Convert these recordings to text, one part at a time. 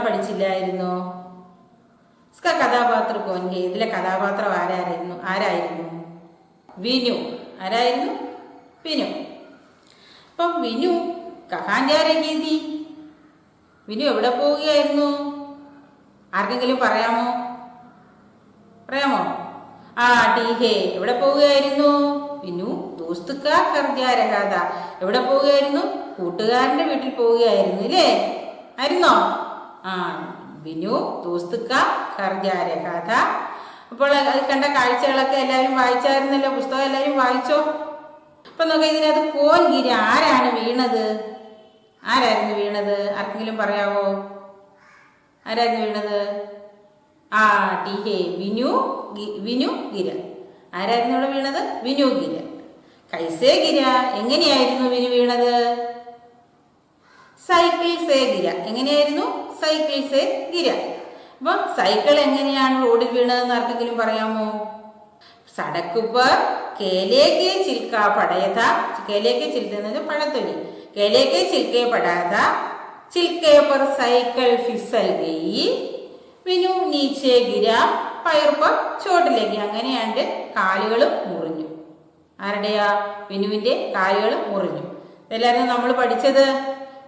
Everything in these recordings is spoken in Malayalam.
പഠിച്ചില്ലായിരുന്നോ? इसका കഥാപാത്ര കോൻ ഹേ, ഇതിലെ കഥാപാത്രം ആരായിരുന്നു? വിനു. ആരായിരുന്നു? വിനു. അപ്പം വിനു കഹാൻ ജാ രഹി തീ, വിനു എവിടെ പോവുകയായിരുന്നു? ആർക്കെങ്കിലും പറയാമോ? ആ ടീഹേ, എവിടെ പോവുകയായിരുന്നു? വിനു ദോസ്ത് കാ ഘർ ജാ രഹാ താ, എവിടെ പോവുകയായിരുന്നു? കൂട്ടുകാരന്റെ വീട്ടിൽ പോവുകയായിരുന്നു അല്ലേ? ആയിരുന്നോ? ആ വിനു ദോസ്ത് കാ ഘർ ജാ രഹാ താ. അപ്പോൾ അത് കണ്ട കാഴ്ചകളൊക്കെ എല്ലാവരും വായിച്ചായിരുന്നല്ലോ, പുസ്തകം എല്ലാവരും വായിച്ചോ? അപ്പൊ നോക്കാം, ഇതിനകത്ത് കോൻ ഗിര, ആരാണ് വീണത്? ആരായിരുന്നു വീണത്? ആർക്കെങ്കിലും പറയാവോ? ആരായിരുന്നു വീണത്? ആ ടീഹേ, വിനു ഗിര. ആരായിരുന്നു ഇവിടെ വീണത്? വിനു ഗിര. കൈസേ ഗിര, എങ്ങനെയായിരുന്നു വിനു വീണത്? സൈക്കിൾ സേ ഗിര. എങ്ങനെയായിരുന്നു? സൈക്കിൾ സേ ഗിര. അപ്പൊ സൈക്കിൾ എങ്ങനെയാണ് റോഡിൽ വീണതെന്ന് ആർക്കെങ്കിലും പറയാമോ? സടക്ക് പർ കേലേക്ക് ചിൽക്ക പടയത, കേലേക്ക് ചിൽക്കുന്ന പഴത്തൊലി, കേലേക്ക് ചിൽക്കെ പടാത, ചിൽക്കെ പർ സൈക്കിൾ ഫിസൽ ഗയി, വിനു നീച്ചേ ഗിര, പയർ പർ ചോട്ടിലേക്ക്. അങ്ങനെയാണ്ട് കാലുകളും മുറിഞ്ഞു. ആരുടെയാ? വിനുവിന്റെ കാലുകൾ മുറിഞ്ഞു. ഇതെല്ലായിരുന്നു നമ്മൾ പഠിച്ചത്.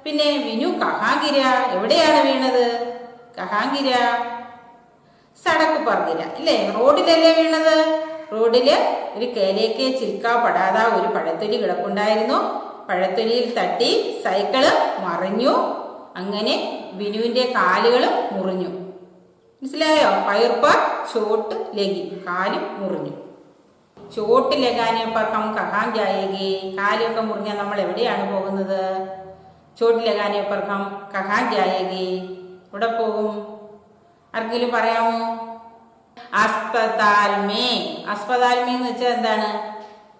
പിന്നെ വിനു കഹാൻ ഗിര, എവിടെയാണ് വീണത്? കഹാൻ ഗിര, സടക്ക് പർ ഗിര ഇല്ലേ? റോഡിലല്ലേ വീണത്? റോഡില് ഒരു കേലേക്ക് ചിൽക്ക പടാത, ഒരു പഴത്തൊലി കിടപ്പുണ്ടായിരുന്നു. പഴത്തൊലിയിൽ തട്ടി സൈക്കിള് മറിഞ്ഞു. അങ്ങനെ വിനുവിന്റെ കാലുകൾ മുറിഞ്ഞു. മനസ്സിലായോ? പയർ പർ ചോട്ട് ലഗി, കാല് മുറിഞ്ഞു. ചോട്ട് ലഗാനെ പർ ഹം കഹാൻ ജായേഗേ, കാലൊക്കെ മുറിഞ്ഞാൽ നമ്മൾ എവിടെയാണ് പോകുന്നത്? ചോട്ട് ലഗാനെ പർ ഹം കഹാൻ ജായേഗേ, ഇവിടെ പോകും? ആർക്കെങ്കിലും പറയാമോ? അസ്പതാൽ മേ. അസ്പതാൽ മേ എന്ന് വെച്ചാൽ എന്താണ്?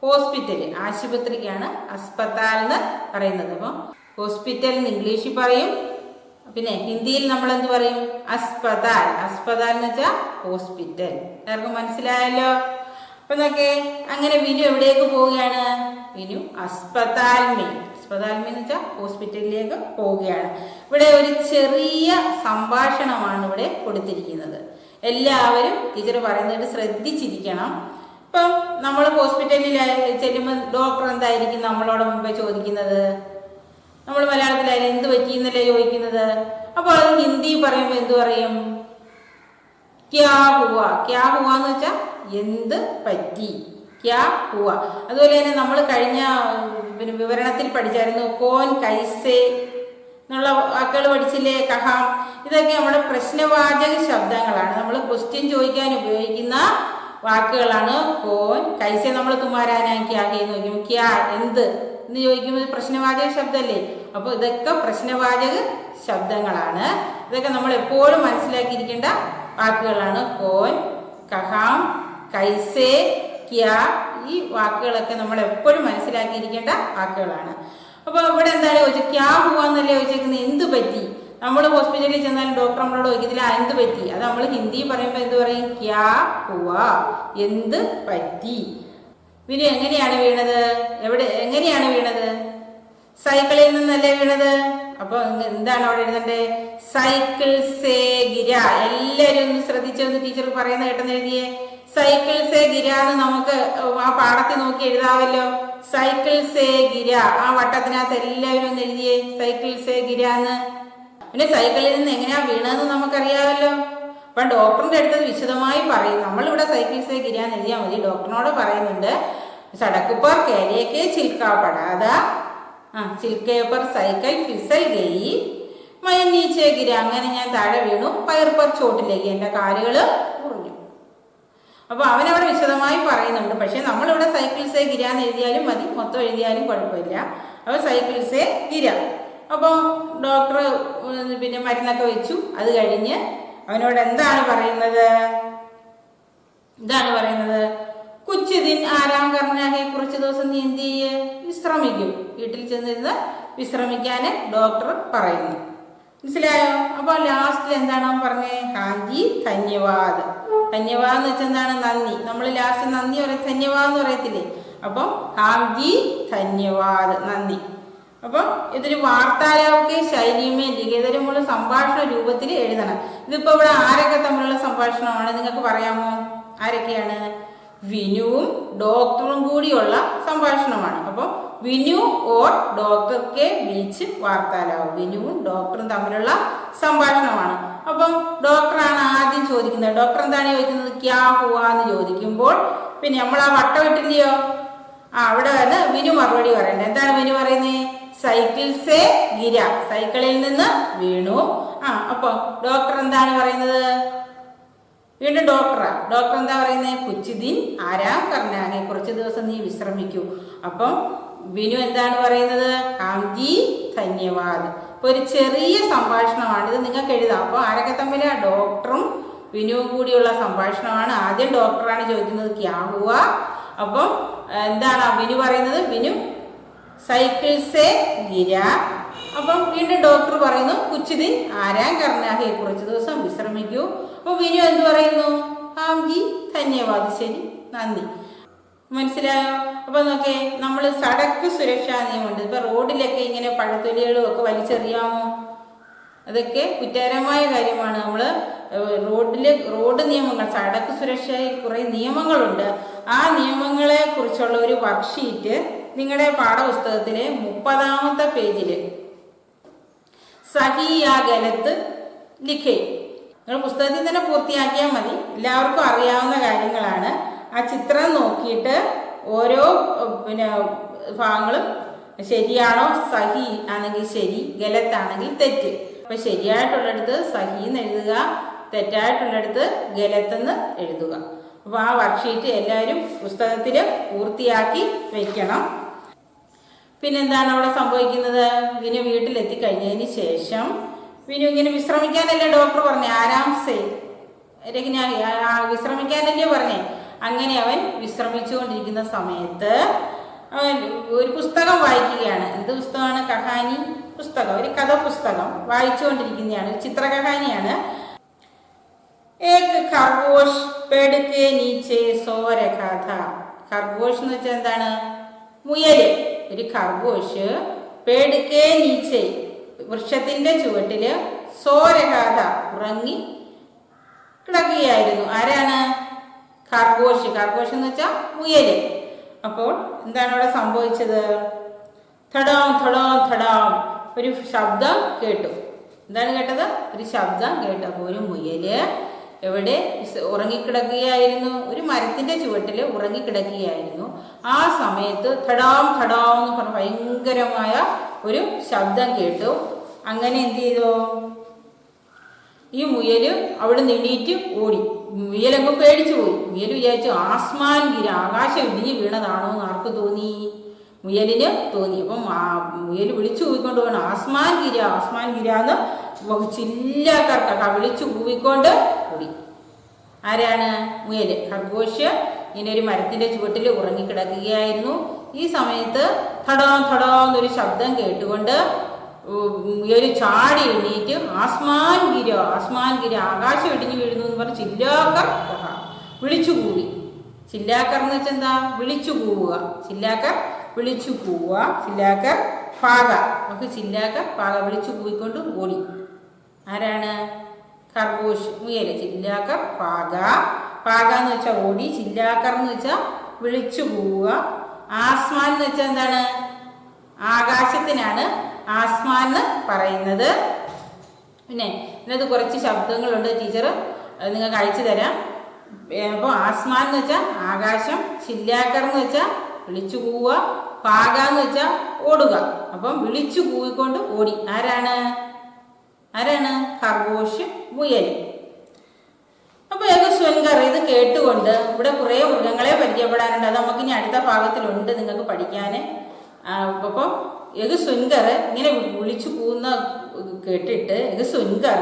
ഹോസ്പിറ്റല്, ആശുപത്രിക്കാണ് അസ്പതാൽ എന്ന് പറയുന്നത്. അപ്പം ഹോസ്പിറ്റൽ എന്ന് ഇംഗ്ലീഷിൽ പറയും, പിന്നെ ഹിന്ദിയിൽ നമ്മൾ എന്ത് പറയും? അസ്പതാൽ. അസ്പതാൽ എന്ന് വെച്ചാൽ ഹോസ്പിറ്റൽ. എല്ലാവർക്കും മനസ്സിലായല്ലോ? അപ്പൊ നോക്കേ, അങ്ങനെ വിനു എവിടേക്ക് പോവുകയാണ്? വിനു അസ്പതാൽ മേ. അസ്പതാൽ മേ എന്ന് വെച്ചാൽ ഹോസ്പിറ്റലിലേക്ക് പോവുകയാണ്. ഇവിടെ ഒരു ചെറിയ സംഭാഷണമാണ് ഇവിടെ കൊടുത്തിരിക്കുന്നത്. എല്ലാവരും ടീച്ചർ പറയുന്നത് ശ്രദ്ധിച്ചിരിക്കണം. ഇപ്പം നമ്മൾ ഹോസ്പിറ്റലിൽ ചെല്ലുമ്പോൾ ഡോക്ടർ എന്തായിരിക്കും നമ്മളോട് മുമ്പേ ചോദിക്കുന്നത്? നമ്മൾ മലയാളത്തിലായാലും എന്ത് പറ്റിയെന്നല്ലേ ചോദിക്കുന്നത്. അപ്പോൾ അത് ഹിന്ദി പറയുമ്പോൾ എന്ത് പറയും? ക്യാ ഹുവ. ക്യാ ഹുവ എന്ന് വെച്ചാൽ എന്ത് പറ്റി, ക്യാ ഹുവ. അതുപോലെ തന്നെ നമ്മൾ കഴിഞ്ഞ വിവരണത്തിൽ പഠിച്ചായിരുന്നു കോൻ കൈസേ എന്നുള്ള വാക്കുകൾ പഠിച്ചില്ലേ? കഹാം. ഇതൊക്കെ നമ്മുടെ പ്രശ്നവാചക ശബ്ദങ്ങളാണ്. നമ്മൾ ക്വസ്റ്റ്യൻ ചോദിക്കാൻ ഉപയോഗിക്കുന്ന വാക്കുകളാണ്. കോൻ കൈസേ നമ്മൾ തുമാരാനാക്കി നോക്കും. ക്യാ എന്ത് എന്ന് ചോദിക്കുമ്പോൾ പ്രശ്നവാചക ശബ്ദമല്ലേ? അപ്പോൾ ഇതൊക്കെ പ്രശ്നവാചക ശബ്ദങ്ങളാണ്. ഇതൊക്കെ നമ്മൾ എപ്പോഴും മനസ്സിലാക്കിയിരിക്കേണ്ട വാക്കുകളാണ്. കോൻ, കഹാം, കൈസേ, ക്യാ, ഈ വാക്കുകളൊക്കെ നമ്മൾ എപ്പോഴും മനസ്സിലാക്കിയിരിക്കേണ്ട വാക്കുകളാണ്. അപ്പോൾ ഇവിടെ എന്താണ് ചോദിച്ചത്? ക്യാ ഹുവ എന്നല്ലേ ചോദിച്ചേക്കുന്നത്? എന്ത് പറ്റി? നമ്മൾ ഹോസ്പിറ്റലിൽ ചെന്നാലും ഡോക്ടർ നമ്മളോട് ചോദിക്കത്തില്ല എന്ത് പറ്റി. അത് നമ്മൾ ഹിന്ദി പറയുമ്പോൾ എന്ത് പറയും? ക്യാ ഹുവ, എന്ത് പറ്റി. വിനു എങ്ങനെയാണ് വീണത്? എങ്ങനെയാണ് വീണത്? സൈക്കിളിൽ നിന്നല്ലേ വീണത്. അപ്പൊ എന്താണ് അവിടെ എഴുതണ്ടേ? സൈക്കിൾ സേ ഗിര. എല്ലാവരും ഒന്ന് ശ്രദ്ധിച്ചൊന്ന് ടീച്ചർ പറയുന്ന കേട്ടെന്ന് എഴുതിയേ. സൈക്കിൾ സേ ഗിര എന്ന് നമുക്ക് ആ പാഠത്തിൽ നോക്കി എഴുതാമല്ലോ. സൈക്കിൾ സേ ഗിര, ആ വട്ടത്തിനകത്ത് എല്ലാവരും ഒന്ന് എഴുതിയേ സൈക്കിൾ സേ ഗിര എന്ന്. പിന്നെ സൈക്കിളിൽ നിന്ന് എങ്ങനെയാ വീണതെന്ന് നമുക്കറിയാമല്ലോ. അപ്പം ഡോക്ടറിന്റെ അടുത്തത് വിശദമായി പറയും. നമ്മളിവിടെ സൈക്കിൾ സേ ഗിര എന്ന് എഴുതിയാൽ മതി. ഡോക്ടറിനോട് പറയുന്നുണ്ട് സടക്ക് പർ കേലേക്ക് ചിൽക്ക പടാത, ചിൽക്കെ പർ സൈക്കിൾ ഫിസൽ ഗയി, മൈ നീച്ചേ ഗിര, അങ്ങനെ ഞാൻ താഴെ വീണു. പയർ പർ ചോട്ടിലേക്ക്, എൻ്റെ കാലുകൾ മുറിഞ്ഞു. അപ്പൊ അവനവിടെ വിശദമായി പറയുന്നുണ്ട്. പക്ഷെ നമ്മളിവിടെ സൈക്കിൾ സേ ഗിര എന്ന് എഴുതിയാലും മതി, മൊത്തം എഴുതിയാലും കുഴപ്പമില്ല. അപ്പോൾ സൈക്കിൾ സേ ഗിര. അപ്പോൾ ഡോക്ടർ പിന്നെ മരുന്നൊക്കെ വെച്ചു. അത് കഴിഞ്ഞ് അവനോട് എന്താണ് പറയുന്നത്? കുച്ച് ദിൻ ആരാം കർണാഹെ, കുറച്ച് ദിവസം നീ എന്ത് ചെയ്യ്? വിശ്രമിക്കും. വീട്ടിൽ ചെന്നിരുന്ന് വിശ്രമിക്കാൻ ഡോക്ടർ പറയുന്നു. മനസ്സിലായോ? അപ്പോൾ ലാസ്റ്റിൽ എന്താണ് അവൻ പറഞ്ഞേ? ഹാജി ധന്യവാദ്. ധന്യവാദ് എന്ന് വെച്ചാൽ എന്താണ്? നന്ദി. നമ്മൾ ലാസ്റ്റ് നന്ദി പറയും, ധന്യവാദ് എന്ന് പറയത്തില്ലേ? അപ്പം ഹാജി ധന്യവാദ്, നന്ദി. അപ്പം ഇതൊരു വാർത്താലാപത്തെ ശൈലിയുമേ ലിഖിതമുള്ള സംഭാഷണ രൂപത്തിൽ എഴുതണം. ഇതിപ്പോ ഇവിടെ ആരൊക്കെ തമ്മിലുള്ള സംഭാഷണമാണ് നിങ്ങൾക്ക് പറയാമോ? ആരൊക്കെയാണ്? വിനുവും ഡോക്ടറും കൂടിയുള്ള സംഭാഷണമാണ്. അപ്പം വിനു ഓർ ഡോക്ടർ കെ ബീച്ച് വാർത്താലാപം, വിനുവും ഡോക്ടറും തമ്മിലുള്ള സംഭാഷണമാണ്. അപ്പം ഡോക്ടറാണ് ആദ്യം ചോദിക്കുന്നത്. ഡോക്ടർ എന്താണ് ചോദിക്കുന്നത്? ക്യാ ഹുവാ എന്ന് ചോദിക്കുമ്പോൾ പിന്നെ നമ്മൾ ആ വട്ടം ഇട്ടില്ലയോ, അവിടെ വന്ന് വിനു മറുപടി പറയണ്ടേ. എന്താണ് വിനു പറയുന്നത്? സൈക്കിൾ സേ ഗിര, സൈക്കിളിൽ നിന്ന് വീണു. അപ്പൊ ഡോക്ടർ എന്താണ് പറയുന്നത്? വീണ്ടും ഡോക്ടർ എന്താ പറയുന്നത്? കുച്ചുദിൻ ആരാം കർണാഹെ, കുറച്ച് ദിവസം നീ വിശ്രമിക്കൂ. അപ്പം വിനു എന്താണ് പറയുന്നത്? ഹാംജി ധന്യവാദ്. ഇപ്പൊ ഒരു ചെറിയ സംഭാഷണമാണ് ഇത്, നിങ്ങൾക്ക് എഴുതാം. അപ്പൊ ആരൊക്കെ തമ്മിൽ? ഡോക്ടറും വിനുവും കൂടിയുള്ള സംഭാഷണമാണ്. ആദ്യം ഡോക്ടറാണ് ചോദിക്കുന്നത് ക്യാ ഹുവ. അപ്പം എന്താണ് വിനു പറയുന്നത്? വിനു സൈക്കിൾ സേ ഗിര. അപ്പം വീണ്ടും ഡോക്ടർ പറയുന്നു കുച്ചുദിൻ ആരാം കർണാഹെ, കുറച്ച് ദിവസം വിശ്രമിക്കൂ. അപ്പൊ വിനു എന്ത് പറയുന്നു? ഹാംജി ധന്യവാദ്, ശരി നന്ദി. മനസ്സിലായോ? അപ്പൊ നോക്കേ, നമ്മൾ സടക്ക് സുരക്ഷാ നിയമമുണ്ട്. ഇപ്പൊ റോഡിലൊക്കെ ഇങ്ങനെ പഴത്തൊലികളും ഒക്കെ വലിച്ചെറിയാമോ? അതൊക്കെ കുറ്റകരമായ കാര്യമാണ്. നമ്മള് റോഡ് നിയമങ്ങൾ, സടക്ക് സുരക്ഷയിൽ കുറെ നിയമങ്ങളുണ്ട്. ആ നിയമങ്ങളെ കുറിച്ചുള്ള ഒരു വർക്ക്ഷീറ്റ് നിങ്ങളുടെ പാഠപുസ്തകത്തിലെ 30-ാമത്തെ പേജില് സഹിയാ ഗലത്ത് ലിഖേ, നിങ്ങൾ പുസ്തകത്തിൽ തന്നെ പൂർത്തിയാക്കിയാൽ മതി. എല്ലാവർക്കും അറിയാവുന്ന കാര്യങ്ങളാണ്. ആ ചിത്രം നോക്കിയിട്ട് ഓരോ ഭാഗങ്ങളും ശരിയാണോ, സഹി ആണെങ്കിൽ ശരി, ഗലത്താണെങ്കിൽ തെറ്റ്. അപ്പൊ ശരിയായിട്ടുള്ളിടത്ത് സഹി എന്ന് എഴുതുക, തെറ്റായിട്ടുള്ളിടത്ത് ഗലത്തെന്ന് എഴുതുക. അപ്പൊ ആ വർക്ക്ഷീറ്റ് എല്ലാവരും പുസ്തകത്തിൽ പൂർത്തിയാക്കി വെക്കണം. പിന്നെന്താണ് അവിടെ സംഭവിക്കുന്നത്? വിനു വീട്ടിലെത്തി കഴിഞ്ഞതിന് ശേഷം വിനു ഇങ്ങനെ വിശ്രമിക്കാനല്ലേ ഡോക്ടർ പറഞ്ഞേ? ആരാം സേ വിശ്രമിക്കാനല്ലേ പറഞ്ഞേ? അങ്ങനെ അവൻ വിശ്രമിച്ചുകൊണ്ടിരിക്കുന്ന സമയത്ത് അവൻ ഒരു പുസ്തകം വായിക്കുകയാണ്. എന്ത് പുസ്തകമാണ്? കഹാനി പുസ്തകം, ഒരു കഥ പുസ്തകം വായിച്ചുകൊണ്ടിരിക്കുന്നതാണ്. ഒരു ചിത്രകഹാനിയാണ്. ഏക് ഖർഗോഷ് പേട് കെ നീച്ചെ സോ രഹാ ഥാ. ഖർഗോഷ് എന്ന് വെച്ചാൽ എന്താണ്? മുയല്. ഒരു ഖർഗോഷ് പേട് കെ നീച്ചെ, വൃക്ഷത്തിന്റെ ചുവട്ടില് സോ രഹാ ഥാ, ഉറങ്ങി കിടക്കുകയായിരുന്നു. ആരാണ്? ഖർഗോഷ്. ഖർഗോഷ് എന്ന് വെച്ചാൽ മുയല്. അപ്പോൾ എന്താണ് അവിടെ സംഭവിച്ചത്? ഥടാം ഥടാം ഥടാം, ഒരു ശബ്ദം കേട്ടു. എന്താണ് കേട്ടത്? ഒരു ശബ്ദം കേട്ടു. അപ്പോൾ ഒരു മുയല് എവിടെ ഉറങ്ങിക്കിടക്കുകയായിരുന്നു? ഒരു മരത്തിന്റെ ചുവട്ടിൽ ഉറങ്ങിക്കിടക്കുകയായിരുന്നു. ആ സമയത്ത് ഥടാം ഥടാം എന്ന് പറഞ്ഞ ഭയങ്കരമായ ഒരു ശബ്ദം കേട്ടു. അങ്ങനെ എന്ത് ചെയ്തു? ഈ മുയല് അവിടെ എണീറ്റ് ഓടി. മുയലങ്ങ് പേടിച്ചു പോയി. മുയൽ വിചാരിച്ചു ആസ്മാൻ ഗിര, ആകാശം ഇടിഞ്ഞ് വീണതാണോ എന്ന് ആർക്ക് തോന്നി? മുയലിന് തോന്നി. അപ്പം മുയൽ വിളിച്ചു കൂവിക്കൊണ്ട് പോകണം, ആസ്മാൻ ഗിര ആസ്മാൻ ഗിര എന്ന് ചില്ലാക്കർക്കൊക്കെ വിളിച്ചു കൂവിക്കൊണ്ട് ഓടി. ആരാണ്? മുയല്. ഖർഗോഷ് ഇങ്ങനെ ഒരു മരത്തിന്റെ ചുവട്ടിൽ ഉറങ്ങിക്കിടക്കുകയായിരുന്നു. ഈ സമയത്ത് ഥടാ ഥടാ എന്നൊരു ശബ്ദം കേട്ടുകൊണ്ട് മുയല് ചാടി എണീറ്റ് ആസ്മാൻ ഗിര ആകാശം ഇടിഞ്ഞു വീഴുന്നു എന്ന് പറഞ്ഞ് ചില്ലാക്കർ വിളിച്ചു കൂവി. ചില്ലാക്കർ എന്ന് വെച്ചാൽ എന്താ? വിളിച്ചു കൂവുക. ചില്ലാക്കർ വിളിച്ചു കൂവുക. ചില്ലാക്കർ പാക, നമുക്ക് ചില്ലാക്കർ പാക വിളിച്ചു കൂവിക്കൊണ്ട് ഓടി. ആരാണ്? ഖർഗോഷ്, മുയല്. ചില്ലാക്കർ പാക, പാക എന്ന് വെച്ചാൽ ഓടി. ചില്ലാക്കർ എന്ന് വെച്ചാൽ വിളിച്ചു കൂവുക. ആസ്മാൻ എന്ന് വെച്ചാൽ എന്താണ്? ആകാശത്തിനാണ് ആസ്മാൻ എന്ന് പറയുന്നത്. പിന്നെ ഇതിനകത്ത് കുറച്ച് ശബ്ദങ്ങളുണ്ട്, ടീച്ചർ നിങ്ങൾക്ക് അയച്ചു തരാം. അപ്പോൾ ആസ്മാൻ എന്ന് വെച്ചാൽ ആകാശം, ചില്ലാക്കർ എന്ന് വെച്ചാൽ വിളിച്ചു കൂവുക, പാക എന്ന് വെച്ചാൽ ഓടുക. അപ്പം വിളിച്ചു കൂവിക്കൊണ്ട് ഓടി. ആരാണ്? ഖർഗോഷ്, മുയൽ. അപ്പൊ സ്വൻകർ ഇത് കേട്ടുകൊണ്ട് ഇവിടെ കുറെ മൃഗങ്ങളെ പരിചയപ്പെടാനുണ്ട്. അത് നമുക്ക് ഇനി അടുത്ത ഭാഗത്തിലുണ്ട് നിങ്ങൾക്ക് പഠിക്കാൻ. അപ്പം സുൻകർ ഇങ്ങനെ വിളിച്ചു കൂവുന്ന കേട്ടിട്ട് സുൻകർ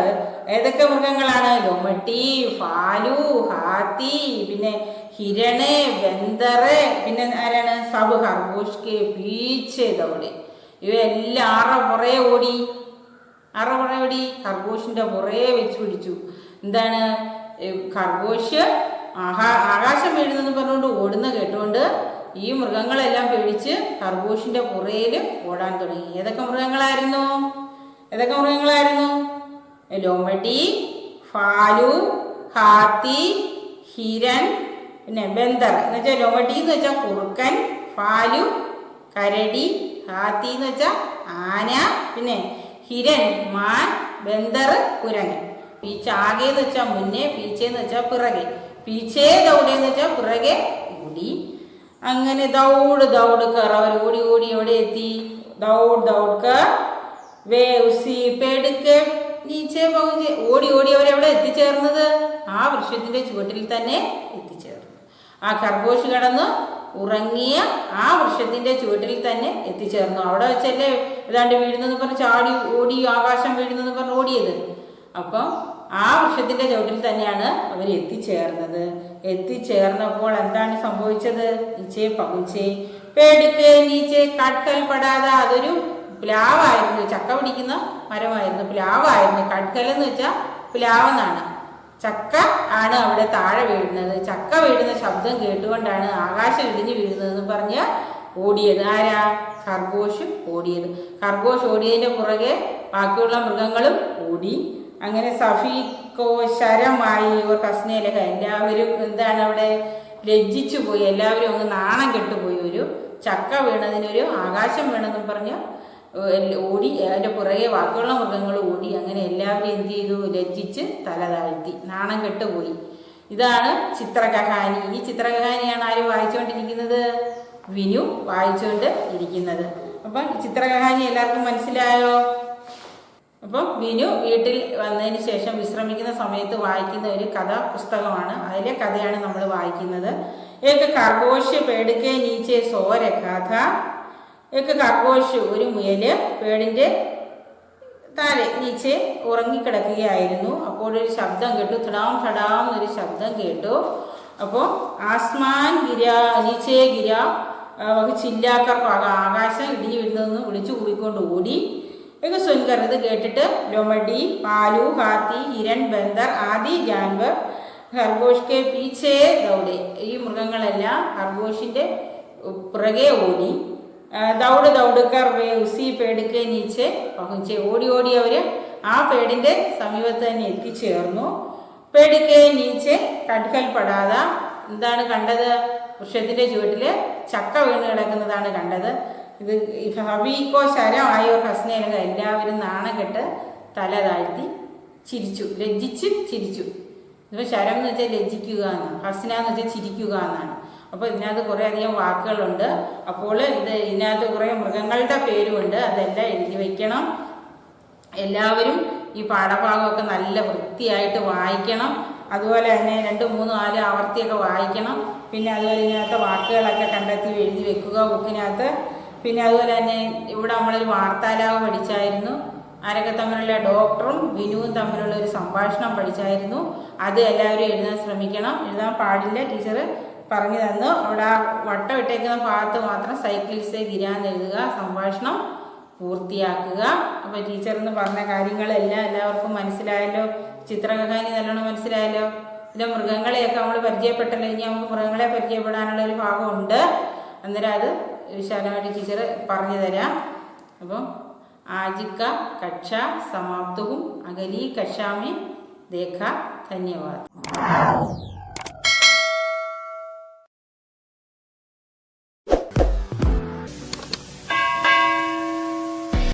ഏതൊക്കെ മൃഗങ്ങളാണ്? ലൊമട്ടി, ഫാലു, ഹാത്തി, പിന്നെ ഹിരണേ, ബന്ദറ്, പിന്നെ ആരാണ്? സബ് ഖർഗോഷ് കെ പീച്ചെ ദൗഡെ. ഇവയെല്ലാം ആറ പുറേ ഓടി. ഖർഗോഷിന്റെ പുറേ വെച്ച് പിടിച്ചു. എന്താണ്? ഖർഗോഷ് ആകാശം വീഴുന്നെന്ന് പറഞ്ഞുകൊണ്ട് ഓടുന്ന കേട്ടുകൊണ്ട് ഈ മൃഗങ്ങളെല്ലാം പേടിച്ച് ഖർഗോഷിന്റെ പുറയിൽ ഓടാൻ തുടങ്ങി. ഏതൊക്കെ മൃഗങ്ങളായിരുന്നു? ലോമടി, ഫാലു, ഹാത്തി, ഹിരൺ, പിന്നെ ബന്ദർ എന്ന് വെച്ചാൽ ലോമടി എന്ന് വെച്ചാൽ കുറുക്കൻ, ഫാലു കരടി, ഹാത്തി എന്ന് വെച്ചാൽ ആന, പിന്നെ ഹിരൺ മാൻ, ബന്ദർ കുരങ്ങൻ. പീച്ച ആകെ എന്ന് വെച്ചാൽ മുന്നേ, പീച്ചെന്ന് വെച്ചാൽ പിറകെ. പീച്ചേ ദൗഡേ എന്ന് വെച്ചാൽ പിറകെ ഓടി. അങ്ങനെ ദൗഡ് കർ അവർ ഓടി ഓടി എവിടെ എത്തി? ദൗഡ് കർ വേ ഉസി പേടുക്ക് നീച്ചേ പहुंचे. ഓടി അവരെവിടെ എത്തിച്ചേർന്നത്? ആ വൃക്ഷത്തിന്റെ ചുവട്ടിൽ തന്നെ എത്തിച്ചേർന്നു. ആ ഖർഗോഷ് കിടന്ന് ഉറങ്ങിയ ആ വൃക്ഷത്തിന്റെ ചുവട്ടിൽ തന്നെ എത്തിച്ചേർന്നു. അവിടെ വെച്ചല്ലേ ഏതാണ്ട് വീഴുന്നെന്ന് പറഞ്ഞ് ചാടി ഓടി, ആകാശം വീഴുന്നെന്ന് പറഞ്ഞ് ഓടിയത്. അപ്പം ആ വൃക്ഷത്തിന്റെ ചുവട്ടിൽ തന്നെയാണ് അവർ എത്തിച്ചേർന്നത്. എത്തിച്ചേർന്നപ്പോൾ എന്താണ് സംഭവിച്ചത്? നീച്ചേ പകുഞ്ചേ പേടിക്ക് നീച്ചേ കട്കൽ പെടാതെ. അതൊരു പ്ലാവായിരുന്നു, ചക്ക പിടിക്കുന്ന മരമായിരുന്നു, പ്ലാവായിരുന്നു. കട്കൽ എന്ന് വെച്ചാൽ പ്ലാവെന്നാണ്. ചക്ക ആണ് അവിടെ താഴെ വീഴുന്നത്. ചക്ക വീഴുന്ന ശബ്ദം കേട്ടുകൊണ്ടാണ് ആകാശം ഇടിഞ്ഞു വീഴുന്നതെന്ന് പറഞ്ഞ് ഓടിയത്. ആരാ? ഖർഗോഷ് ഓടിയത്. ഖർഗോഷ് ഓടിയതിന്റെ പുറകെ ബാക്കിയുള്ള മൃഗങ്ങളും ഓടി. അങ്ങനെ സഫീക്കോ ശരമായി ഇവർ കസ്നേലക. എല്ലാവരും എന്താണ് അവിടെ ലജ്ജിച്ചു പോയി. എല്ലാവരും അങ്ങ് നാണം കെട്ടുപോയി. ഒരു ചക്ക വീണതിനൊരു ആകാശം വീണെന്നും പറഞ്ഞ് ഓടി. അതിൻ്റെ പുറകെ ബാക്കിയുള്ള മൃഗങ്ങൾ ഓടി. അങ്ങനെ എല്ലാവരും എന്ത് ചെയ്തു? ലജ്ജിച്ച് തല താഴ്ത്തി, നാണം കെട്ടുപോയി. ഇതാണ് ചിത്രകഹാനി. ഈ ചിത്രകഹാനിയാണ് ആര് വായിച്ചുകൊണ്ടിരിക്കുന്നത്? വിനു വായിച്ചുകൊണ്ട് ഇരിക്കുന്നത്. അപ്പം ചിത്രകഹാനി എല്ലാവർക്കും മനസ്സിലായോ? അപ്പം വിനു വീട്ടിൽ വന്നതിന് ശേഷം വിശ്രമിക്കുന്ന സമയത്ത് വായിക്കുന്ന ഒരു കഥാ പുസ്തകമാണ്. അതിലെ കഥയാണ് നമ്മൾ വായിക്കുന്നത്. ഏക ഖർഗോഷ് പേടുക്കെ നീച്ചെ സോര കഥ. ഏക ഖർഗോഷ്, ഒരു മുയല് പേടിന്റെ താഴെ നീച്ചെ ഉറങ്ങിക്കിടക്കുകയായിരുന്നു. അപ്പോൾ ഒരു ശബ്ദം കേട്ടു. ഠടാം ഠടാം എന്നൊരു ശബ്ദം കേട്ടു. അപ്പോൾ ആസ്മാൻ ഗിര നീച്ചേ ഗിര ചില്ലാക്കർ പാക, ആകാശം ഇടിഞ്ഞു വീഴുന്നതെന്ന് വിളിച്ചു കൂടിക്കൊണ്ട് ഓടി. एक सुनकर ഇത് കേട്ടിട്ട് ലോമടി, പാലു, ഹാത്തി, ഹിരൺ, ബന്ദർ ആദി ജാൻവർ ഖർഗോഷ് കെ പീछे ദൗഡേ. ഈ മൃഗങ്ങളെല്ലാം ഖർഗോഷിന്റെ പുറകെ ഓടി. ദൗഡ് കർ വേ ഉസി പേട് കെ നീച്ചെ പहुंचे. ഓടി അവര് ആ പേടിന്റെ സമീപത്ത് തന്നെ എത്തിച്ചേർന്നു. പേട് കെ നീച്ചെ കട്കൽ പെടാതെ. എന്താണ് കണ്ടത്? വൃക്ഷത്തിന്റെ ചുവട്ടില് ചക്ക വീണ് കിടക്കുന്നതാണ് കണ്ടത്. ഇത് ഹബീക്കോ ശരമായോ ഹസ്നേലക. എല്ലാവരും നാണക്കെട്ട് തല താഴ്ത്തി ചിരിച്ചു, ലജ്ജിച്ച് ചിരിച്ചു. ഇപ്പം ശരം എന്ന് വെച്ചാൽ ലജ്ജിക്കുക എന്നാണ്, ഹസ്ന എന്ന് വെച്ചാൽ ചിരിക്കുക എന്നാണ്. അപ്പോൾ ഇതിനകത്ത് കുറേ അധികം വാക്കുകളുണ്ട്. അപ്പോൾ ഇതിനകത്ത് കുറേ മൃഗങ്ങളുടെ പേരുമുണ്ട്. അതെല്ലാം എഴുതി വയ്ക്കണം. എല്ലാവരും ഈ പാഠഭാഗമൊക്കെ നല്ല വൃത്തിയായിട്ട് വായിക്കണം. അതുപോലെ തന്നെ 2, 3, 4 ആവർത്തിയൊക്കെ വായിക്കണം. പിന്നെ അതുപോലെ ഇതിനകത്ത് വാക്കുകളൊക്കെ കണ്ടെത്തി എഴുതി വെക്കുക ബുക്കിനകത്ത്. പിന്നെ അതുപോലെ തന്നെ ഇവിടെ നമ്മളൊരു വാർത്താലാപം പഠിച്ചായിരുന്നു. ആരൊക്കെ തമ്മിലുള്ള ഡോക്ടറും വിനുവും തമ്മിലുള്ള ഒരു സംഭാഷണം പഠിച്ചായിരുന്നു. അത് എല്ലാവരും എഴുതാൻ ശ്രമിക്കണം. എഴുതാൻ പാടില്ല, ടീച്ചർ പറഞ്ഞു തന്നു. അവിടെ ആ വട്ടം ഇട്ടേക്കുന്ന ഭാഗത്ത് മാത്രം സൈക്കിൾസേ ഗിരാന്ന് എഴുതുക, സംഭാഷണം പൂർത്തിയാക്കുക. അപ്പോൾ ടീച്ചറെന്ന് പറഞ്ഞ കാര്യങ്ങളെല്ലാം എല്ലാവർക്കും മനസ്സിലായല്ലോ. ചിത്രകഹാനി നല്ലോണം മനസ്സിലായല്ലോ. പിന്നെ മൃഗങ്ങളെയൊക്കെ നമ്മൾ പരിചയപ്പെട്ടല്ലോ. ഇനി നമുക്ക് മൃഗങ്ങളെ പരിചയപ്പെടാനുള്ള ഒരു ഭാഗമുണ്ട്. അന്നേരം അത് വിശാലമായിട്ട് ടീച്ചർ പറഞ്ഞു തരാം. അപ്പം ആജിക്ക കക്ഷ സമാപ്തവും അഗലി കക്ഷാമി ദേഖ. ധന്യവാദം.